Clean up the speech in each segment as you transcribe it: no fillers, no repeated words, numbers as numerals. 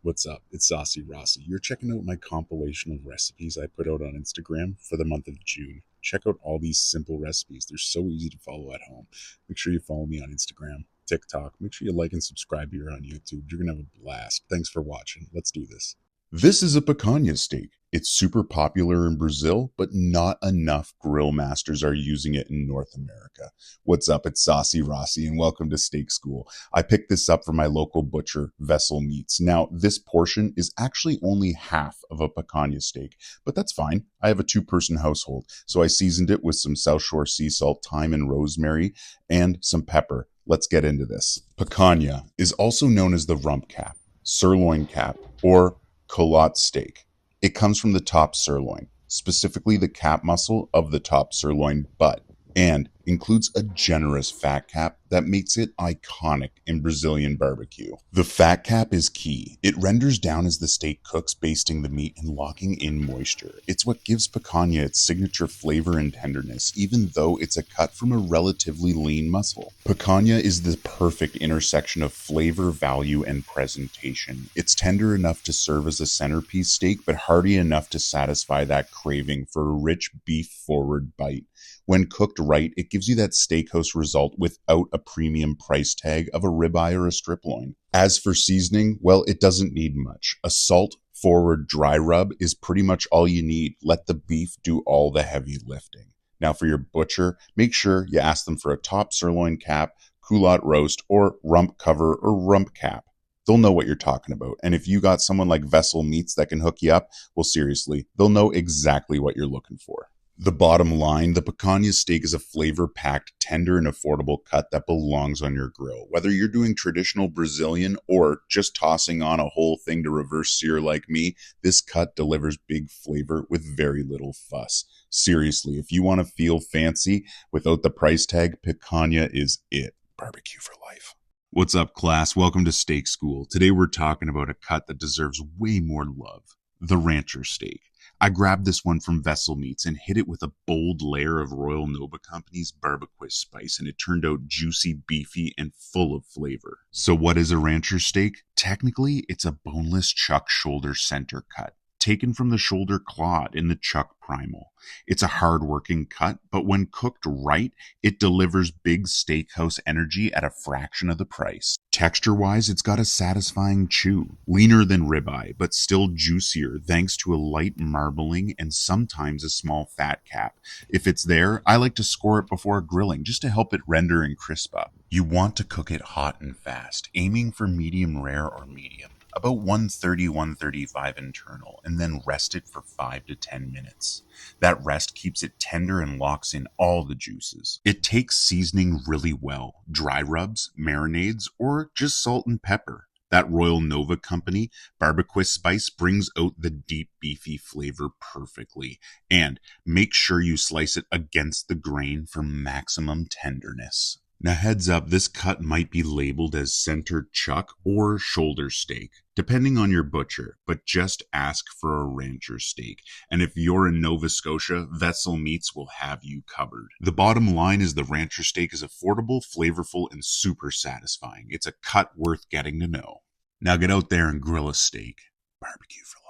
What's up? It's Saucy Rossy. You're checking out my compilation of recipes I put out on Instagram for the month of June. Check out all these simple recipes. They're so easy to follow at home. Make sure you follow me on Instagram, TikTok. Make sure you like and subscribe here on YouTube. You're going to have a blast. Thanks for watching. Let's do this. This is a picanha steak. It's super popular in Brazil, but not enough grill masters are using it in North America. What's up? It's Saucy Rossy, and welcome to Steak School. I picked this up from my local butcher, Vessel Meats. Now, this portion is actually only half of a picanha steak, but that's fine. I have a two-person household, so I seasoned it with some South Shore sea salt, thyme, and rosemary, and some pepper. Let's get into this. Picanha is also known as the rump cap, sirloin cap, or culotte steak. It comes from the top sirloin, specifically the cap muscle of the top sirloin butt, and includes a generous fat cap that makes it iconic in Brazilian barbecue. The fat cap is key. It renders down as the steak cooks, basting the meat and locking in moisture. It's what gives picanha its signature flavor and tenderness, even though it's a cut from a relatively lean muscle. Picanha is the perfect intersection of flavor, value, and presentation. It's tender enough to serve as a centerpiece steak, but hearty enough to satisfy that craving for a rich beef-forward bite. When cooked right, it gives you that steakhouse result without a premium price tag of a ribeye or a strip loin. As for seasoning, well, it doesn't need much. A salt-forward dry rub is pretty much all you need. Let the beef do all the heavy lifting. Now for your butcher, make sure you ask them for a top sirloin cap, culotte roast, or rump cover or rump cap. They'll know what you're talking about. And if you got someone like Vessel Meats that can hook you up, well, seriously, they'll know exactly what you're looking for. The bottom line, the picanha steak is a flavor-packed, tender, and affordable cut that belongs on your grill. Whether you're doing traditional Brazilian or just tossing on a whole thing to reverse sear like me, this cut delivers big flavor with very little fuss. Seriously, if you want to feel fancy without the price tag, picanha is it. Barbecue for life. What's up, class? Welcome to Steak School. Today we're talking about a cut that deserves way more love. The Rancher steak. I grabbed this one from Vessel Meats and hit it with a bold layer of Royal Nova Company's barbacoa spice, and it turned out juicy, beefy, and full of flavor. So what is a rancher steak? Technically, it's a boneless chuck shoulder center cut, taken from the shoulder clod in the chuck primal. It's a hard-working cut, but when cooked right, it delivers big steakhouse energy at a fraction of the price. Texture-wise, it's got a satisfying chew, leaner than ribeye, but still juicier thanks to a light marbling and sometimes a small fat cap. If it's there, I like to score it before grilling just to help it render and crisp up. You want to cook it hot and fast, aiming for medium rare or medium. About 130-135 internal, and then rest it for 5 to 10 minutes. That rest keeps it tender and locks in all the juices. It takes seasoning really well, dry rubs, marinades, or just salt and pepper. That Royal Nova Company barbacoa spice brings out the deep beefy flavor perfectly. And make sure you slice it against the grain for maximum tenderness. Now heads up, this cut might be labeled as center chuck or shoulder steak, depending on your butcher, but just ask for a rancher steak. And if you're in Nova Scotia, Vessel Meats will have you covered. The bottom line is the rancher steak is affordable, flavorful, and super satisfying. It's a cut worth getting to know. Now get out there and grill a steak. Barbecue for life.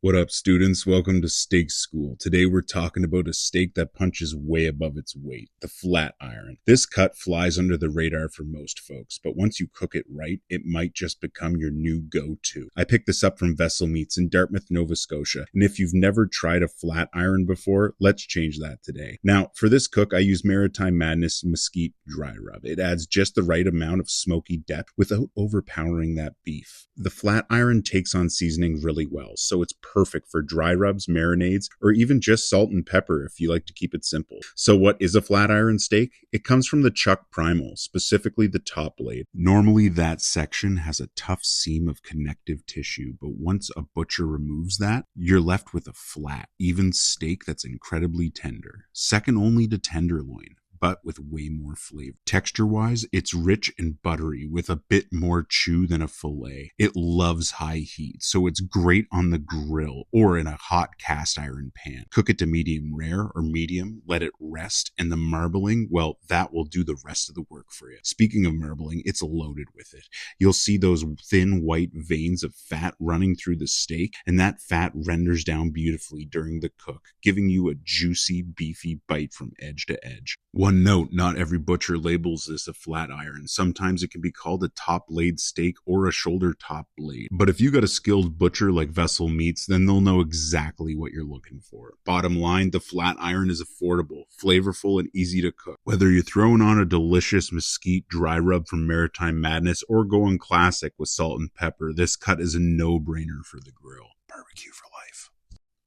What up, students? Welcome to Steak School. Today we're talking about a steak that punches way above its weight, the flat iron. This cut flies under the radar for most folks, but once you cook it right, it might just become your new go-to. I picked this up from Vessel Meats in Dartmouth, Nova Scotia, and if you've never tried a flat iron before, let's change that today. Now, for this cook, I use Maritime Madness Mesquite dry rub. It adds just the right amount of smoky depth without overpowering that beef. The flat iron takes on seasoning really well, so it's perfect for dry rubs, marinades, or even just salt and pepper if you like to keep it simple. So what is a flat iron steak? It comes from the chuck primal, specifically the top blade. Normally that section has a tough seam of connective tissue, but once a butcher removes that, you're left with a flat, even steak that's incredibly tender. Second only to tenderloin. but with way more flavor. Texture-wise, it's rich and buttery with a bit more chew than a fillet. It loves high heat, so it's great on the grill or in a hot cast iron pan. Cook it to medium rare or medium, let it rest, and the marbling, well, that will do the rest of the work for you. Speaking of marbling, it's loaded with it. You'll see those thin white veins of fat running through the steak, and that fat renders down beautifully during the cook, giving you a juicy, beefy bite from edge to edge. One note, not every butcher labels this a flat iron. Sometimes it can be called a top blade steak or a shoulder top blade. But if you got a skilled butcher like Vessel Meats, then they'll know exactly what you're looking for. Bottom line, the flat iron is affordable, flavorful, and easy to cook. Whether you're throwing on a delicious Mesquite dry rub from Maritime Madness or going classic with salt and pepper, this cut is a no-brainer for the grill. Barbecue for life.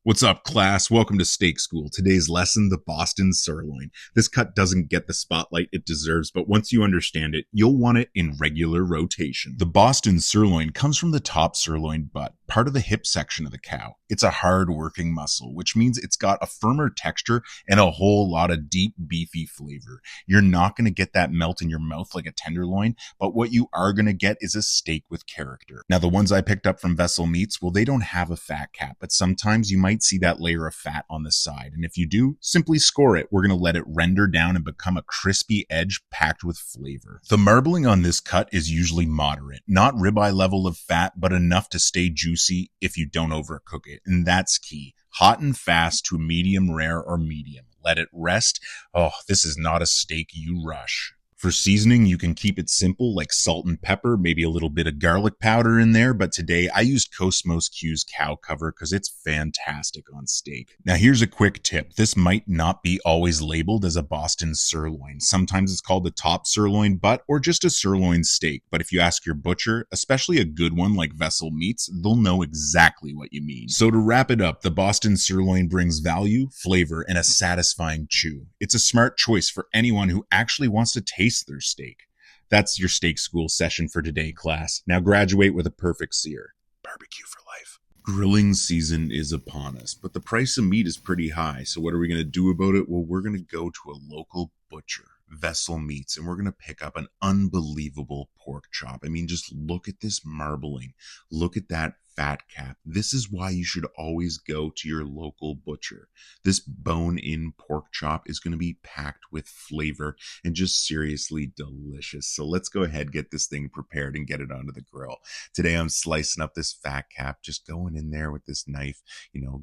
What's up, class? Welcome to Steak School. Today's lesson, the Boston Sirloin. This cut doesn't get the spotlight it deserves, but once you understand it, you'll want it in regular rotation. The Boston Sirloin comes from the top sirloin butt, part of the hip section of the cow. It's a hard-working muscle, which means it's got a firmer texture and a whole lot of deep, beefy flavor. You're not going to get that melt in your mouth like a tenderloin, but what you are going to get is a steak with character. Now, the ones I picked up from Vessel Meats, well, they don't have a fat cap, but sometimes you might see that layer of fat on the side. And if you do, simply score it. We're going to let it render down and become a crispy edge packed with flavor. The marbling on this cut is usually moderate, not ribeye level of fat, but enough to stay juicy if you don't overcook it. And that's key. Hot and fast to medium rare or medium. Let it rest. Oh, this is not a steak you rush. For seasoning, you can keep it simple like salt and pepper, maybe a little bit of garlic powder in there, but today I used Cosmos Q's cow cover because it's fantastic on steak. Now here's a quick tip. This might not be always labeled as a Boston sirloin. Sometimes it's called the top sirloin butt or just a sirloin steak, but if you ask your butcher, especially a good one like Vessel Meats, they'll know exactly what you mean. So to wrap it up, the Boston sirloin brings value, flavor, and a satisfying chew. It's a smart choice for anyone who actually wants to taste their steak. That's your Steak School session for today, class. Now graduate with a perfect sear. Barbecue for life. Grilling season is upon us, but the price of meat is pretty high. So what are we going to do about it? Well, we're going to go to a local butcher, Vessel Meats, and we're going to pick up an unbelievable pork chop. I mean, just look at this marbling. Look at that fat cap. This is why you should always go to your local butcher. This bone-in pork chop is going to be packed with flavor and just seriously delicious. So let's go ahead, get this thing prepared and get it onto the grill. Today I'm slicing up this fat cap, just going in there with this knife,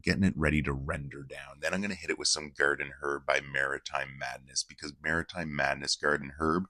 getting it ready to render down. Then I'm going to hit it with some garden herb by Maritime Madness because Maritime Madness garden herb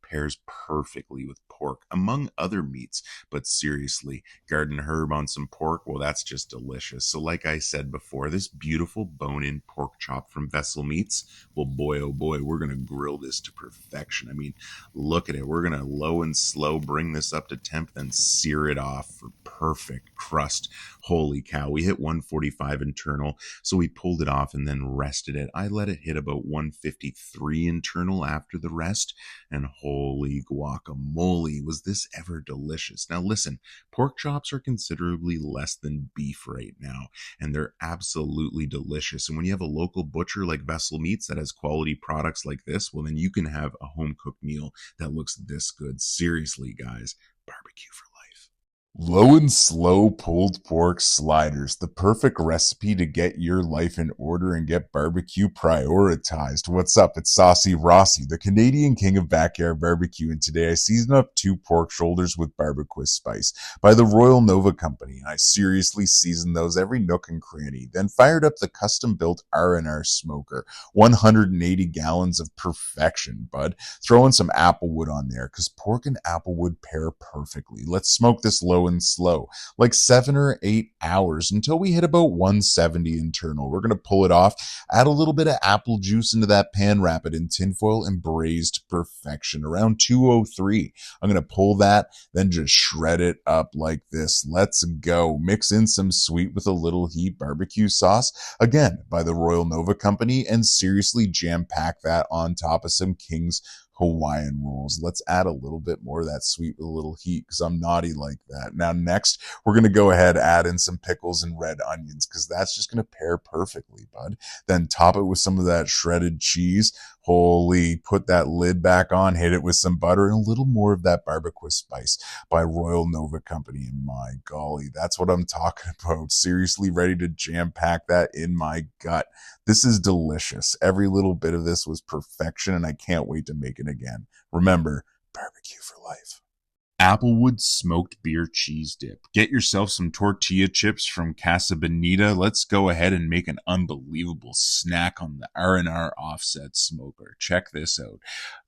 pairs perfectly with pork, among other meats. But seriously, garden herb on some pork, well, that's just delicious. So like I said before, this beautiful bone-in pork chop from Vessel Meats, well, boy, oh boy, we're going to grill this to perfection. I mean, look at it. We're going to low and slow bring this up to temp, then sear it off for perfect crust. Holy cow. We hit 145 internal, so we pulled it off and then rested it. I let it hit about 153 internal after the rest, and holy guacamole, was this ever delicious. Now listen, pork chops are considerably less than beef right now, and they're absolutely delicious. And when you have a local butcher like Vessel Meats that has quality products like this, well, then you can have a home-cooked meal that looks this good. Seriously, guys, barbecue for life. Low and slow pulled pork sliders, the perfect recipe to get your life in order and get barbecue prioritized. What's up? It's Saucy Rossy, the Canadian king of backyard barbecue, and today I seasoned up 2 pork shoulders with barbecue spice by the Royal Nova Company, and I seriously seasoned those every nook and cranny, then fired up the custom-built R&R smoker, 180 gallons of perfection, bud. Throw in some applewood on there, because pork and applewood pair perfectly. Let's smoke this low and slow, like 7 or 8 hours until we hit about 170 internal. We're going to pull it off, add a little bit of apple juice into that pan, wrap it in tinfoil, and braise to perfection. Around 203, I'm going to pull that, then just shred it up like this. Let's go. Mix in some sweet with a little heat barbecue sauce, again by the Royal Nova Company, and seriously jam-pack that on top of some King's Hawaiian rolls. Let's add a little bit more of that sweet with a little heat because I'm naughty like that. Now next, we're going to go ahead, add in some pickles and red onions because that's just going to pair perfectly, bud. Then top it with some of that shredded cheese. Holy, put that lid back on, hit it with some butter and a little more of that barbecue spice by Royal Nova Company. And my golly, that's what I'm talking about. Seriously, ready to jam pack that in my gut. This is delicious. Every little bit of this was perfection, and I can't wait to make it again. Remember, barbecue for life. Applewood smoked beer cheese dip. Get yourself some tortilla chips from Casa Bonita. Let's go ahead and make an unbelievable snack on the R&R offset smoker. Check this out.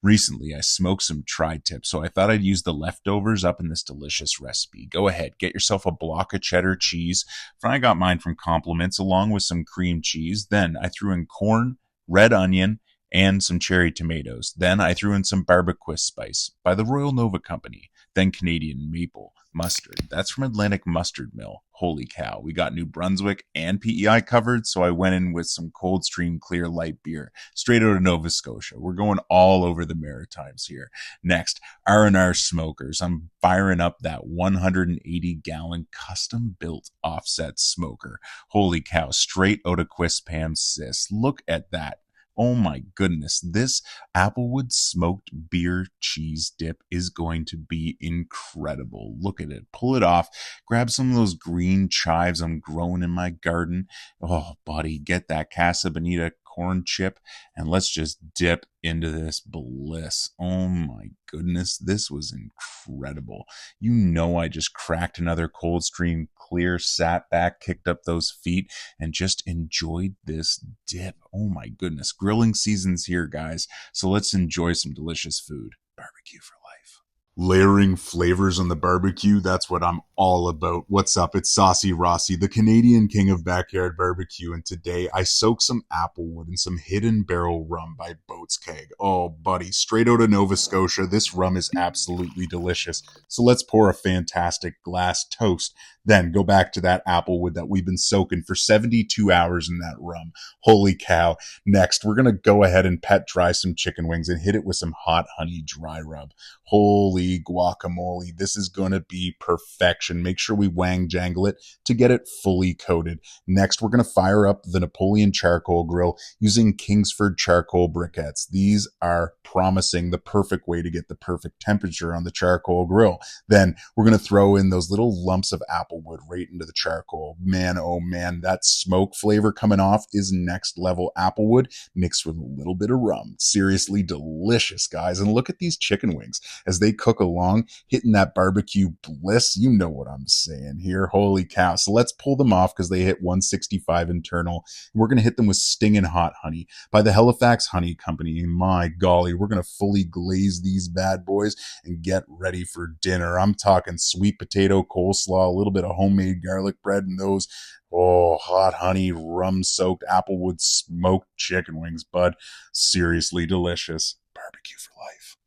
Recently, I smoked some tri-tip, so I thought I'd use the leftovers up in this delicious recipe. Go ahead, get yourself a block of cheddar cheese. I got mine from Compliments along with some cream cheese. Then I threw in corn, red onion, and some cherry tomatoes. Then I threw in some barbecue spice by the Royal Nova Company. Then Canadian maple mustard. That's from Atlantic Mustard Mill. Holy cow. We got New Brunswick and PEI covered, so I went in with some Coldstream Clear Light beer, straight out of Nova Scotia. We're going all over the Maritimes here. Next, R&R smokers. I'm firing up that 180-gallon custom-built offset smoker. Holy cow, straight out of Quispam Sis. Look at that. Oh my goodness, this Applewood smoked beer cheese dip is going to be incredible. Look at it. Pull it off. Grab some of those green chives I'm growing in my garden. Oh, buddy, get that Casa Bonita corn chip and let's just dip into this bliss. Oh my goodness, this was incredible. You know, I just cracked another Coldstream Clear, sat back, kicked up those feet, and just enjoyed this dip. Oh my goodness, grilling season's here, guys. So let's enjoy some delicious food. Barbecue for life. Layering flavors on the barbecue, that's what I'm all about. What's up? It's Saucy Rossy, the Canadian king of backyard barbecue, and today I soaked some applewood in some hidden barrel rum by Boat's Keg. Oh, buddy, straight out of Nova Scotia, this rum is absolutely delicious. So let's pour a fantastic glass toast, then go back to that applewood that we've been soaking for 72 hours in that rum. Holy cow. Next, we're going to go ahead and pet dry some chicken wings and hit it with some hot honey dry rub. Holy guacamole. This is going to be perfection. Make sure we wang jangle it to get it fully coated. Next, we're going to fire up the Napoleon charcoal grill using Kingsford charcoal briquettes. These are promising the perfect way to get the perfect temperature on the charcoal grill. Then we're going to throw in those little lumps of applewood right into the charcoal. Man, oh man, that smoke flavor coming off is next level applewood mixed with a little bit of rum. Seriously delicious, guys. And look at these chicken wings as they cook along, hitting that barbecue bliss. You know what I'm saying here. Holy cow. So let's pull them off because they hit 165 internal. We're going to hit them with stinging hot honey by the Halifax Honey Company. My golly, we're going to fully glaze these bad boys and get ready for dinner. I'm talking sweet potato coleslaw, a little bit of homemade garlic bread, and those hot honey, rum-soaked applewood smoked chicken wings, bud. Seriously delicious. Barbecue for life.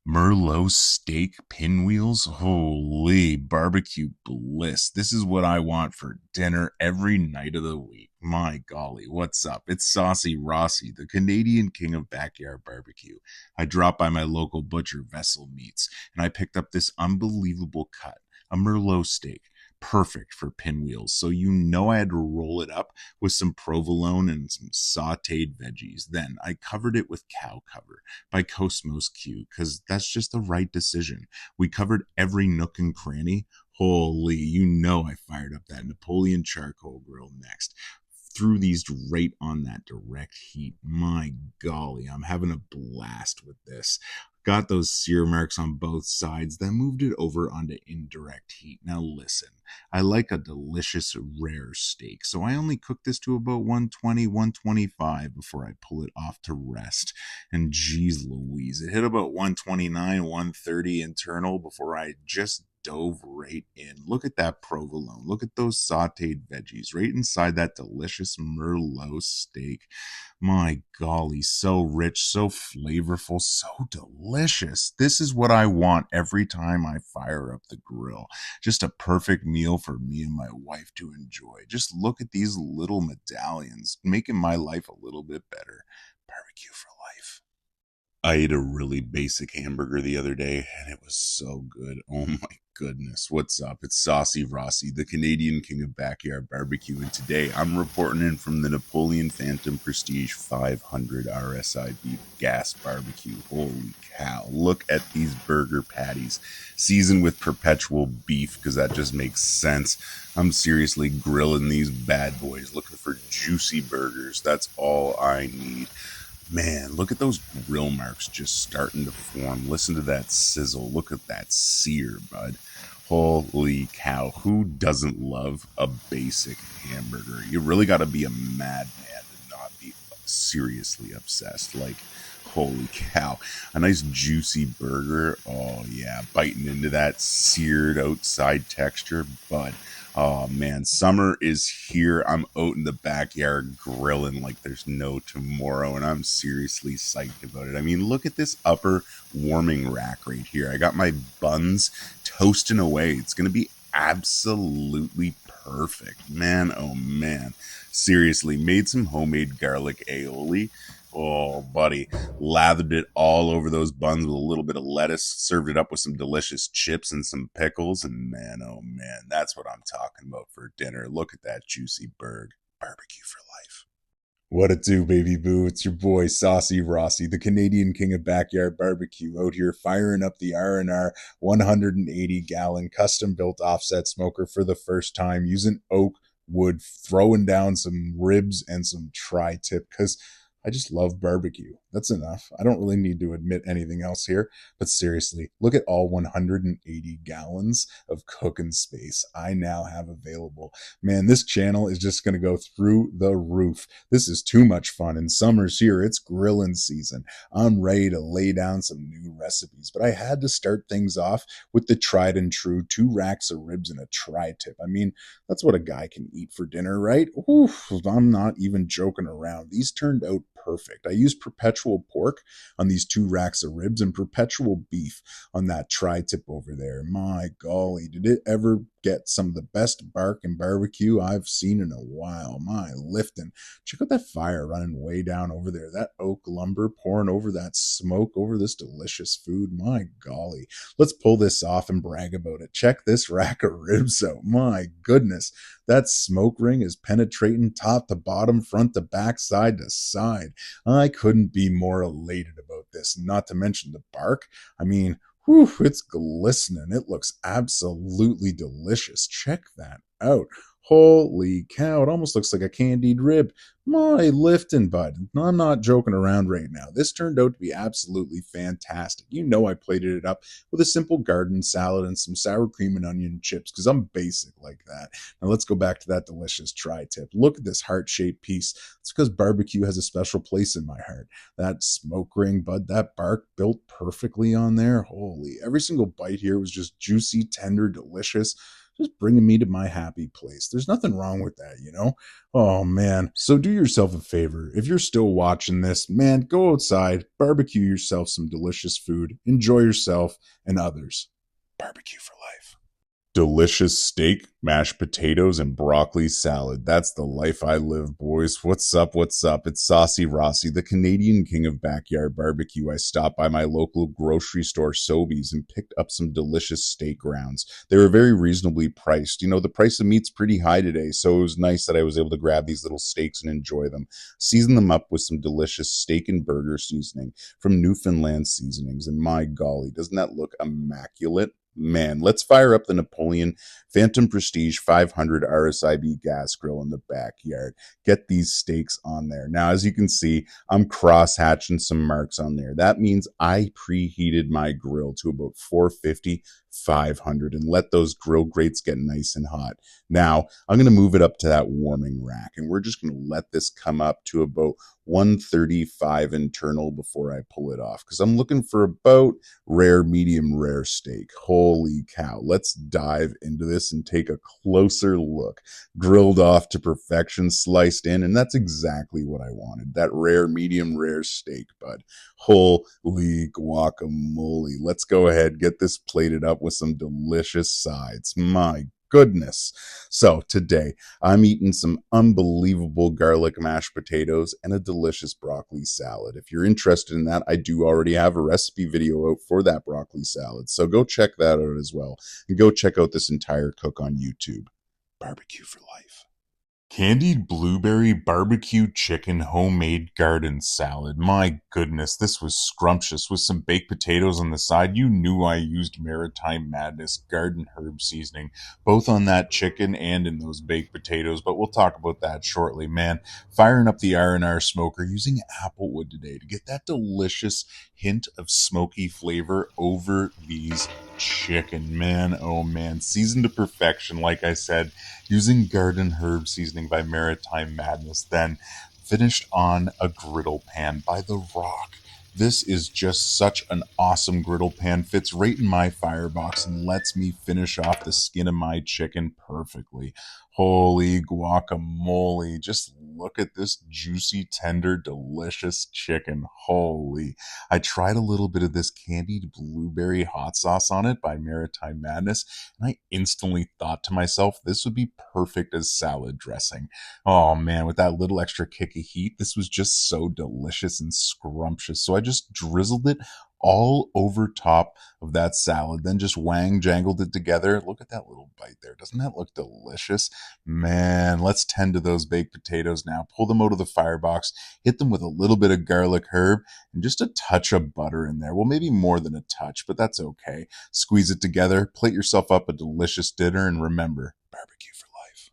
Merlot steak pinwheels. Holy barbecue bliss. This is what I want for dinner every night of the week. My golly, what's up? It's Saucy Rossy, the Canadian king of backyard barbecue. I dropped by my local butcher, Vessel Meats, and I picked up this unbelievable cut, a Merlot steak. Perfect for pinwheels. So you know I had to roll it up with some provolone and some sauteed veggies. Then I covered it with cow cover by Cosmos Q because that's just the right decision. We covered every nook and cranny. Holy, you know I fired up that Napoleon charcoal grill next. Threw these right on that direct heat. My golly, I'm having a blast with this. Got those sear marks on both sides, then moved it over onto indirect heat. Now listen, I like a delicious rare steak, so I only cook this to about 120, 125 before I pull it off to rest. And geez Louise, it hit about 129, 130 internal before I just dove right in. Look at that provolone. Look at those sauteed veggies right inside that delicious Merlot steak. My golly, so rich, so flavorful, so delicious. This is what I want every time I fire up the grill. Just a perfect meal for me and my wife to enjoy. Just look at these little medallions, making my life a little bit better. Barbecue for life. I ate a really basic hamburger the other day and it was so good. Oh my goodness, what's up? It's Saucy Rossy, the Canadian king of backyard barbecue, and today I'm reporting in from the Napoleon Phantom Prestige 500 RSI beef gas barbecue. Holy cow, look at these burger patties, seasoned with perpetual beef, because that just makes sense. I'm seriously grilling these bad boys, looking for juicy burgers. That's all I need. Man, look at those grill marks just starting to form. Listen to that sizzle. Look at that sear, bud. Holy cow. Who doesn't love a basic hamburger? You really got to be a madman to not be seriously obsessed. Like, holy cow. A nice juicy burger. Oh, yeah. Biting into that seared outside texture, bud. Oh man, summer is here. I'm out in the backyard grilling like there's no tomorrow, and I'm seriously psyched about it. I mean, look at this upper warming rack right here. I got my buns toasting away. It's going to be absolutely perfect. Man, oh man. Seriously, made some homemade garlic aioli. Oh, buddy, lathered it all over those buns with a little bit of lettuce, served it up with some delicious chips and some pickles, and man, oh man, that's what I'm talking about for dinner. Look at that juicy burg. Barbecue for life. What it do, baby boo? It's your boy, Saucy Rossy, the Canadian king of backyard barbecue, out here firing up the R&R 180-gallon custom-built offset smoker for the first time, using oak wood, throwing down some ribs and some tri-tip, because I just love barbecue. That's enough. I don't really need to admit anything else here. But seriously, look at all 180 gallons of cooking space I now have available. Man, this channel is just going to go through the roof. This is too much fun. And summer's here. It's grilling season. I'm ready to lay down some new recipes. But I had to start things off with the tried and true 2 racks of ribs and a tri-tip. I mean, that's what a guy can eat for dinner, right? Oof, I'm not even joking around. These turned out perfect. I used perpetual pork on these 2 racks of ribs and perpetual beef on that tri-tip over there. My golly, did it ever get some of the best bark and barbecue I've seen in a while. My lifting. Check out that fire running way down over there. That oak lumber pouring over that smoke over this delicious food. My golly. Let's pull this off and brag about it. Check this rack of ribs out. My goodness. That smoke ring is penetrating top to bottom, front to back, side to side. I couldn't be more elated about this, not to mention the bark. I mean, whew, it's glistening. It looks absolutely delicious. Check that out. Holy cow, it almost looks like a candied rib. My lifting, bud. I'm not joking around right now. This turned out to be absolutely fantastic. You know I plated it up with a simple garden salad and some sour cream and onion chips because I'm basic like that. Now let's go back to that delicious tri-tip. Look at this heart-shaped piece. It's because barbecue has a special place in my heart. That smoke ring, bud, that bark built perfectly on there. Holy, every single bite here was just juicy, tender, delicious. Just bringing me to my happy place. There's nothing wrong with that, you know? Oh, man. So do yourself a favor. If you're still watching this, man, go outside, barbecue yourself some delicious food, enjoy yourself and others. Barbecue for life. Delicious steak, mashed potatoes, and broccoli salad. That's the life I live, boys. What's up? What's up? It's Saucy Rossy, the Canadian king of backyard barbecue. I stopped by my local grocery store, Sobeys, and picked up some delicious steak rounds. They were very reasonably priced. You know, the price of meat's pretty high today, so it was nice that I was able to grab these little steaks and enjoy them. Season them up with some delicious steak and burger seasoning from Newfoundland Seasonings, and my golly, doesn't that look immaculate? Man, let's fire up the Napoleon Phantom Prestige 500 RSIB gas grill in the backyard. Get these steaks on there. Now, as you can see, I'm cross-hatching some marks on there. That means I preheated my grill to about 450, 500 and let those grill grates get nice and hot. Now, I'm going to move it up to that warming rack, and we're just going to let this come up to about 135 internal before I pull it off, because I'm looking for about rare, medium rare steak. Holy cow. Let's dive into this and take a closer look. Grilled off to perfection, sliced in, and that's exactly what I wanted. That rare, medium rare steak, bud. Holy guacamole. Let's go ahead, get this plated up with some delicious sides. My goodness. So today I'm eating some unbelievable garlic mashed potatoes and a delicious broccoli salad. If you're interested in that, I do already have a recipe video out for that broccoli salad. So go check that out as well. And go check out this entire cook on YouTube. Barbecue for life. Candied blueberry barbecue chicken homemade garden salad. My goodness, this was scrumptious with some baked potatoes on the side. You knew I used Maritime Madness garden herb seasoning, both on that chicken and in those baked potatoes, but we'll talk about that shortly, man. Firing up the R&R smoker using applewood today to get that delicious hint of smoky flavor over these chicken, man. Oh man, seasoned to perfection, like I said, using garden herb seasoning by Maritime Madness, then finished on a griddle pan by The Rock. This is just such an awesome griddle pan, fits right in my firebox and lets me finish off the skin of my chicken perfectly. Holy guacamole, just look at this juicy, tender, delicious chicken. Holy. I tried a little bit of this candied blueberry hot sauce on it by Maritime Madness, and I instantly thought to myself, this would be perfect as salad dressing. Oh man, with that little extra kick of heat, this was just so delicious and scrumptious. So I just drizzled it all over top of that salad, then just wang jangled it together. Look at that little bite there. Doesn't that look delicious? Man, let's tend to those baked potatoes now. Pull them out of the firebox, hit them with a little bit of garlic herb, and just a touch of butter in there. Well, maybe more than a touch, but that's okay. Squeeze it together, plate yourself up a delicious dinner, and remember, barbecue for life.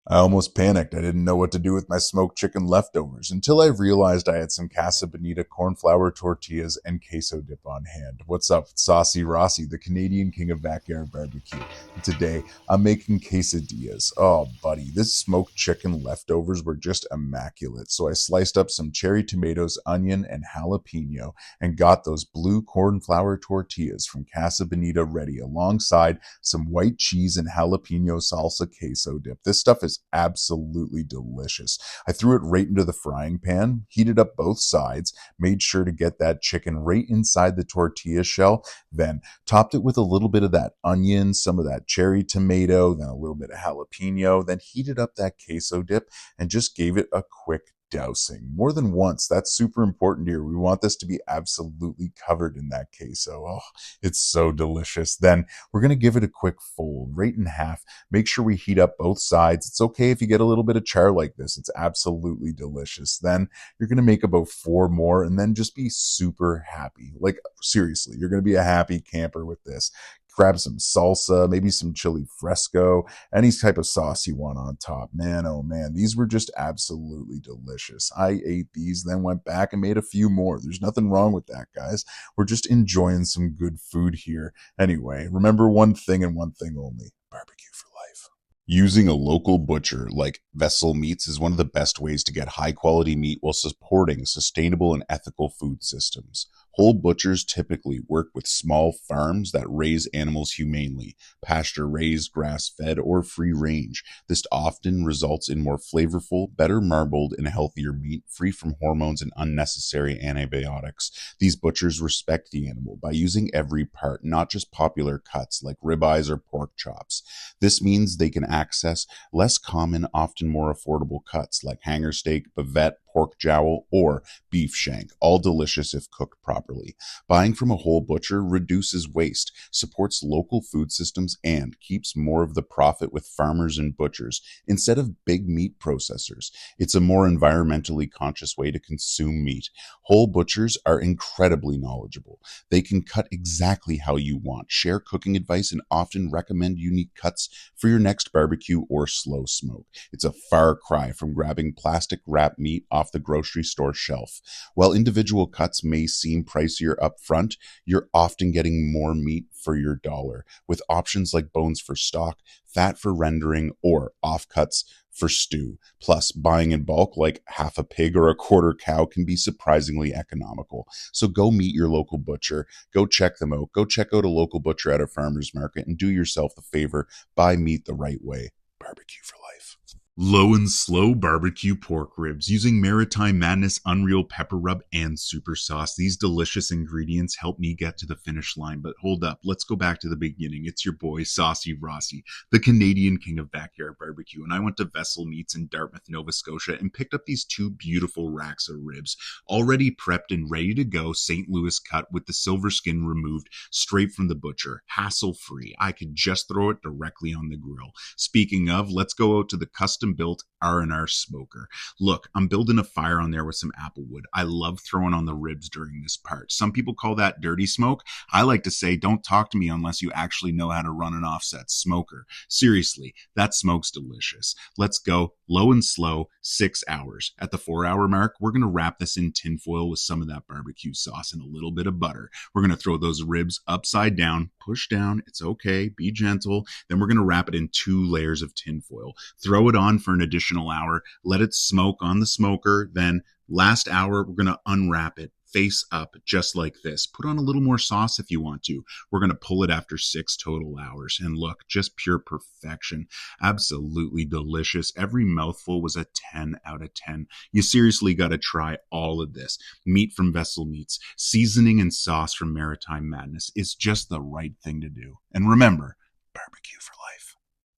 I almost panicked. I didn't know what to do with my smoked chicken leftovers until I realized I had some Casa Bonita corn flour tortillas and queso dip on hand. What's up, Saucy Rossy, the Canadian king of backyard barbecue? And today, I'm making quesadillas. Oh, buddy, this smoked chicken leftovers were just immaculate. So I sliced up some cherry tomatoes, onion, and jalapeno and got those blue corn flour tortillas from Casa Bonita ready alongside some white cheese and jalapeno salsa queso dip. This stuff is absolutely delicious. I threw it right into the frying pan, heated up both sides, made sure to get that chicken right inside the tortilla shell, then topped it with a little bit of that onion, some of that cherry tomato, then a little bit of jalapeno, then heated up that queso dip and just gave it a quick dousing more than once. That's super important here. We want this to be absolutely covered in that queso. Oh, it's so delicious. Then we're going to give it a quick fold right in half. Make sure we heat up both sides. It's okay if you get a little bit of char like this. It's absolutely delicious. Then you're going to make about 4 more and then just be super happy. Like seriously, you're going to be a happy camper with this. Grab some salsa, maybe some chili fresco, any type of sauce you want on top. Man, oh man, these were just absolutely delicious. I ate these, then went back and made a few more. There's nothing wrong with that, guys. We're just enjoying some good food here. Anyway, remember one thing and one thing only: barbecue for life. Using a local butcher like Vessel Meats is one of the best ways to get high quality meat while supporting sustainable and ethical food systems. Whole butchers typically work with small farms that raise animals humanely, pasture raised, grass fed, or free range. This often results in more flavorful, better marbled, and healthier meat free from hormones and unnecessary antibiotics. These butchers respect the animal by using every part, not just popular cuts like ribeyes or pork chops. This means they can access less common, often more affordable cuts like hanger steak, bavette, pork jowl, or beef shank, all delicious if cooked properly. Buying from a whole butcher reduces waste, supports local food systems, and keeps more of the profit with farmers and butchers instead of big meat processors. It's a more environmentally conscious way to consume meat. Whole butchers are incredibly knowledgeable. They can cut exactly how you want, share cooking advice, and often recommend unique cuts for your next barbecue or slow smoke. It's a far cry from grabbing plastic wrapped meat off the grocery store shelf. While individual cuts may seem pricier up front, you're often getting more meat for your dollar, with options like bones for stock, fat for rendering, or offcuts for stew. Plus, buying in bulk like half a pig or a quarter cow can be surprisingly economical. So go meet your local butcher, go check them out, go check out a local butcher at a farmer's market, and do yourself the favor, buy meat the right way. Barbecue for life. Low and slow barbecue pork ribs using Maritime Madness, Unreal Pepper Rub, and Super Sauce. These delicious ingredients help me get to the finish line. But hold up, let's go back to the beginning. It's your boy, Saucy Rossy, the Canadian king of backyard barbecue. And I went to Vessel Meats in Dartmouth, Nova Scotia, and picked up these two beautiful racks of ribs, already prepped and ready to go, St. Louis cut with the silver skin removed, straight from the butcher, hassle-free. I could just throw it directly on the grill. Speaking of, let's go out to the custom built R&R smoker. Look, I'm building a fire on there with some applewood. I love throwing on the ribs during this part. Some people call that dirty smoke. I like to say, don't talk to me unless you actually know how to run an offset smoker. Seriously, that smoke's delicious. Let's go low and slow, 6 hours. At the 4-hour mark, we're going to wrap this in tinfoil with some of that barbecue sauce and a little bit of butter. We're going to throw those ribs upside down, push down. It's okay. Be gentle. Then we're going to wrap it in 2 layers of tinfoil. Throw it on for an additional hour. Let it smoke on the smoker. Then last hour, we're going to unwrap it face up just like this. Put on a little more sauce if you want to. We're going to pull it after 6 total hours. And look, just pure perfection. Absolutely delicious. Every mouthful was a 10 out of 10. You seriously got to try all of this. Meat from Vessel Meats, seasoning and sauce from Maritime Madness. It's just the right thing to do. And remember, barbecue for life.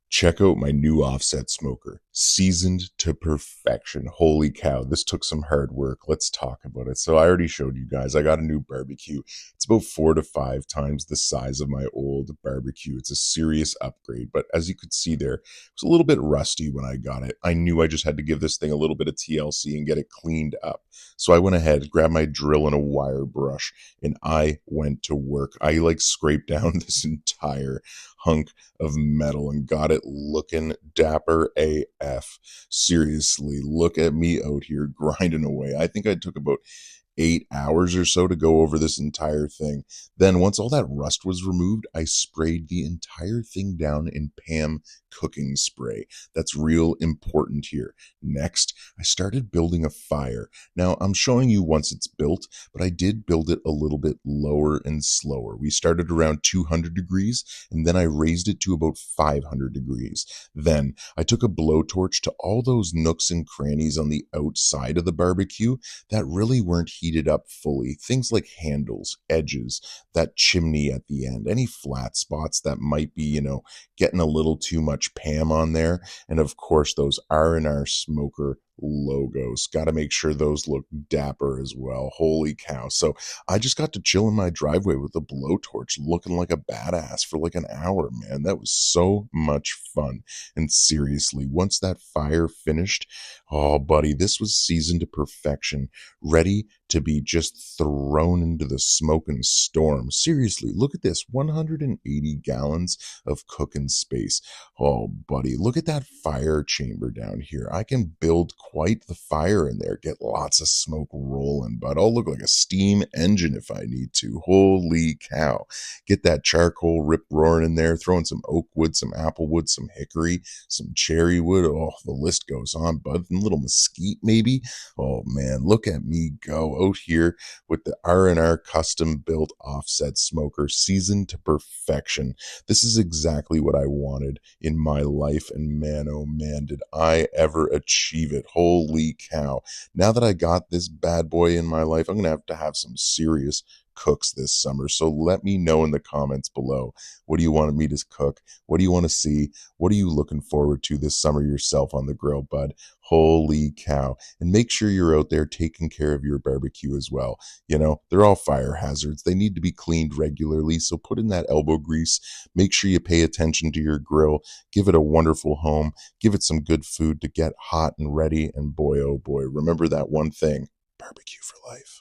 Check out my new offset smoker, seasoned to perfection. Holy cow, this took some hard work. Let's talk about it. So I already showed you guys, I got a new barbecue. It's about 4 to 5 times the size of my old barbecue. It's a serious upgrade, but as you could see there, it was a little bit rusty when I got it. I knew I just had to give this thing a little bit of TLC and get it cleaned up. So I went ahead, grabbed my drill and a wire brush, and I went to work. I scraped down this entire hunk of metal and got it looking dapper AF. Seriously, look at me out here grinding away. I think I took about 8 hours or so to go over this entire thing. Then once all that rust was removed, I sprayed the entire thing down in Pam cooking spray. That's real important here. Next, I started building a fire. Now, I'm showing you once it's built, but I did build it a little bit lower and slower. We started around 200 degrees, and then I raised it to about 500 degrees. Then I took a blowtorch to all those nooks and crannies on the outside of the barbecue that really weren't heated up fully. Things like handles, edges, that chimney at the end, any flat spots that might be, getting a little too much Pam on there. And of course, those R&R smoker logos. Got to make sure those look dapper as well. Holy cow. So I just got to chill in my driveway with a blowtorch looking like a badass for like an hour, man. That was so much fun. And seriously, once that fire finished, oh, buddy, this was seasoned to perfection, ready to be just thrown into the smoking storm. Seriously, look at this, 180 gallons of cooking space. Oh, buddy, look at that fire chamber down here. I can build quite the fire in there, get lots of smoke rolling, but I'll look like a steam engine if I need to. Holy cow. Get that charcoal rip roaring in there, throwing some oak wood, some apple wood, some hickory, some cherry wood. Oh, the list goes on, bud. And a little mesquite maybe. Oh man, look at me go out here with the R&R custom built offset smoker, seasoned to perfection. This is exactly what I wanted in my life, and man, oh man, did I ever achieve it. Holy cow. Now that I got this bad boy in my life, I'm going to have some serious cooks this summer. So let me know in the comments below. What do you want me to cook? What do you want to see? What are you looking forward to this summer yourself on the grill, bud? Holy cow. And make sure you're out there taking care of your barbecue as well. They're all fire hazards. They need to be cleaned regularly. So put in that elbow grease. Make sure you pay attention to your grill. Give it a wonderful home. Give it some good food to get hot and ready. And boy, oh boy, remember that one thing, barbecue for life.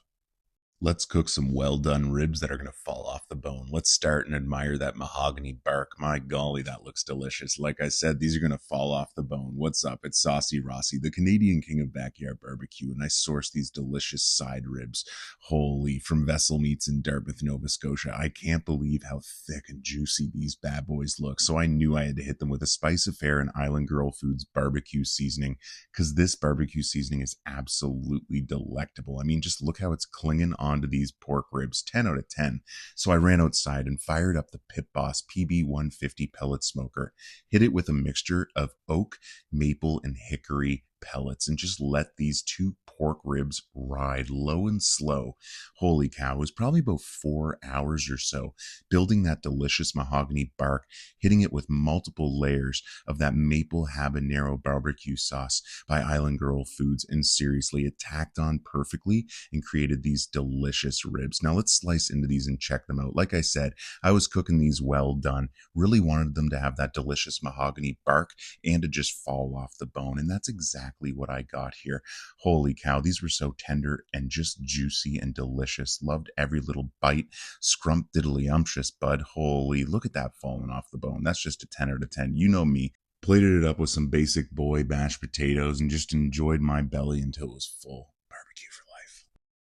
Let's cook some well-done ribs that are going to fall off the bone. Let's start and admire that mahogany bark. My golly, that looks delicious. Like I said, these are going to fall off the bone. What's up? It's Saucy Rossy, the Canadian king of backyard barbecue, and I sourced these delicious side ribs, holy, from Vessel Meats in Dartmouth, Nova Scotia. I can't believe how thick and juicy these bad boys look, so I knew I had to hit them with a Spice Affair and Island Girl Foods barbecue seasoning, because this barbecue seasoning is absolutely delectable. I mean, just look how it's clinging on onto these pork ribs, 10 out of 10. So I ran outside and fired up the Pit Boss PB150 pellet smoker, hit it with a mixture of oak, maple, and hickory pellets, and just let these 2 pork ribs ride low and slow. Holy cow, it was probably about 4 hours or so, building that delicious mahogany bark, hitting it with multiple layers of that maple habanero barbecue sauce by Island Girl Foods, and seriously, it tacked on perfectly and created these delicious ribs. Now let's slice into these and check them out. Like I said, I was cooking these well done, really wanted them to have that delicious mahogany bark and to just fall off the bone, and that's exactly what I got here. Holy cow, these were so tender and just juicy and delicious. Loved every little bite. Scrump diddly-umptious, bud. Holy, look at that falling off the bone. That's just a 10 out of 10. You know me. Plated it up with some basic boy mashed potatoes and just enjoyed my belly until it was full.